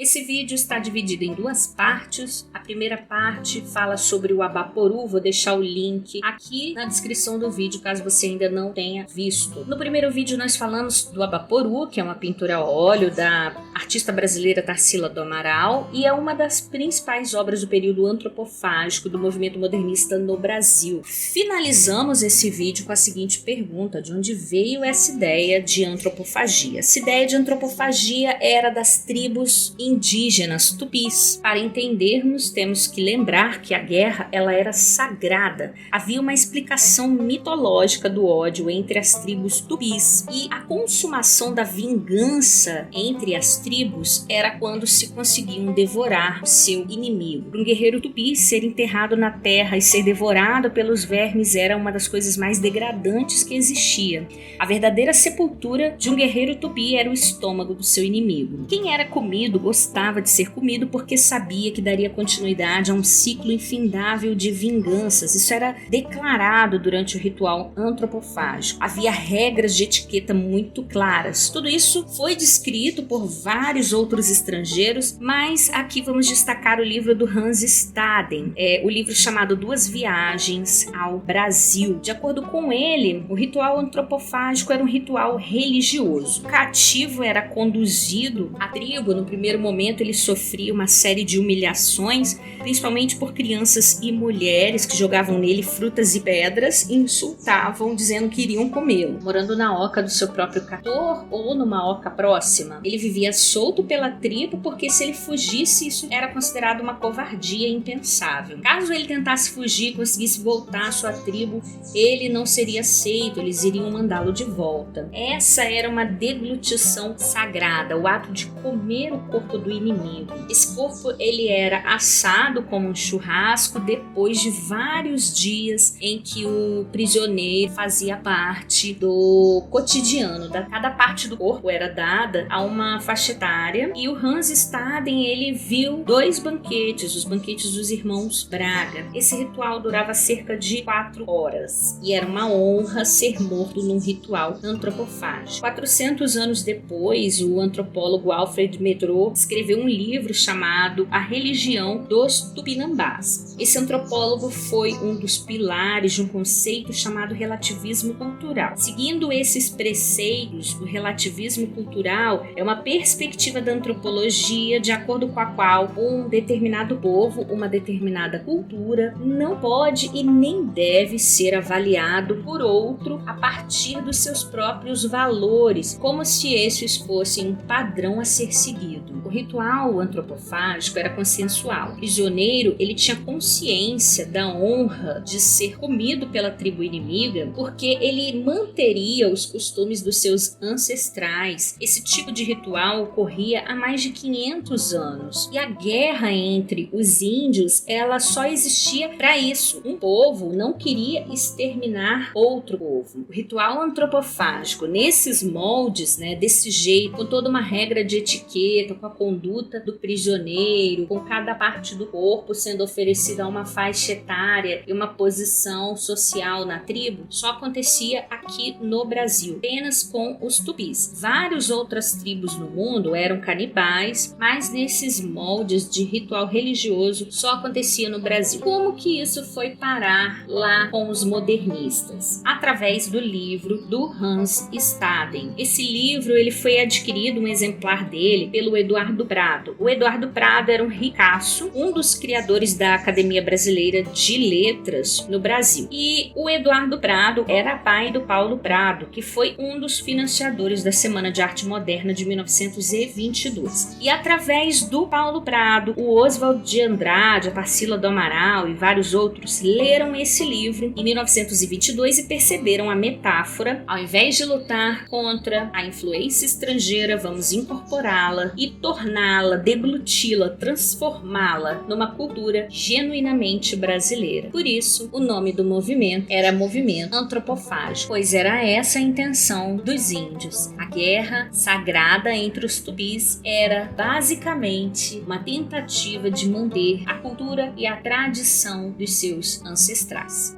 Esse vídeo está dividido em duas partes. A primeira parte fala sobre o Abaporu, vou deixar o link aqui na descrição do vídeo, caso você ainda não tenha visto. No primeiro vídeo nós falamos do Abaporu, que é uma pintura a óleo da artista brasileira Tarsila do Amaral, e é uma das principais obras do período antropofágico do movimento modernista no Brasil. Finalizamos esse vídeo com a seguinte pergunta: de onde veio essa ideia de antropofagia? Essa ideia de antropofagia era das tribos indígenas tupis. Para entendermos, temos que lembrar que a guerra ela era sagrada. Havia uma explicação mitológica do ódio entre as tribos tupis, e a consumação da vingança entre as tribos era quando se conseguiam devorar o seu inimigo. Para um guerreiro tupi, ser enterrado na terra e ser devorado pelos vermes era uma das coisas mais degradantes que existia. A verdadeira sepultura de um guerreiro tupi era o estômago do seu inimigo. Quem era comido gostava de ser comido porque sabia que daria continuidade a um ciclo infindável de vinganças. Isso era declarado durante o ritual antropofágico. Havia regras de etiqueta muito claras. Tudo isso foi descrito por vários outros estrangeiros, mas aqui vamos destacar o livro do Hans Staden, o livro chamado Duas Viagens ao Brasil. De acordo com ele, o ritual antropofágico era um ritual religioso. O cativo era conduzido à tribo. No primeiro momento ele sofria uma série de humilhações, principalmente por crianças e mulheres que jogavam nele frutas e pedras e insultavam, dizendo que iriam comê-lo. Morando na oca do seu próprio castor ou numa oca próxima, ele vivia solto pela tribo porque se ele fugisse, isso era considerado uma covardia impensável. Caso ele tentasse fugir e conseguisse voltar à sua tribo, ele não seria aceito, eles iriam mandá-lo de volta. Essa era uma deglutição sagrada, o ato de comer o corpo do inimigo. Esse corpo ele era assado como um churrasco depois de vários dias em que o prisioneiro fazia parte do cotidiano. Cada parte do corpo era dada a uma faixa etária, e o Hans Staden ele viu dois banquetes, os banquetes dos irmãos Braga. Esse ritual durava cerca de 4 horas e era uma honra ser morto num ritual antropofágico. 400 anos depois, o antropólogo Alfred Medrou escreveu um livro chamado A Religião dos Tupinambás. Esse antropólogo foi um dos pilares de um conceito chamado relativismo cultural. Seguindo esses preceitos, o relativismo cultural é uma perspectiva da antropologia de acordo com a qual um determinado povo, uma determinada cultura, não pode e nem deve ser avaliado por outro a partir dos seus próprios valores, como se esses fossem um padrão a ser seguido. O ritual antropofágico era consensual. O prisioneiro ele tinha consciência da honra de ser comido pela tribo inimiga porque ele manteria os costumes dos seus ancestrais. Esse tipo de ritual ocorria há mais de 500 anos. E a guerra entre os índios, ela só existia para isso. Um povo não queria exterminar outro povo. O ritual antropofágico, nesses moldes, desse jeito, com toda uma regra de etiqueta, com a conduta do prisioneiro, com cada parte do corpo sendo oferecida a uma faixa etária e uma posição social na tribo, só acontecia aqui no Brasil, apenas com os tupis. Várias outras tribos no mundo eram canibais, mas nesses moldes de ritual religioso só acontecia no Brasil. Como que isso foi parar lá com os modernistas? Através do livro do Hans Staden. Esse livro ele foi adquirido, um exemplar dele, pelo Eduardo Prado. O Eduardo Prado era um ricaço, um dos criadores da Academia Brasileira de Letras no Brasil. E o Eduardo Prado era pai do Paulo Prado, que foi um dos financiadores da Semana de Arte Moderna de 1922. E através do Paulo Prado, o Oswald de Andrade, a Tarsila do Amaral e vários outros leram esse livro em 1922 e perceberam a metáfora. Ao invés de lutar contra a influência estrangeira, vamos incorporá-la e torná-la, degluti-la, transformá-la numa cultura genuinamente brasileira. Por isso, o nome do movimento era Movimento Antropofágico, pois era essa a intenção dos índios. A guerra sagrada entre os tupis era basicamente uma tentativa de manter a cultura e a tradição dos seus ancestrais.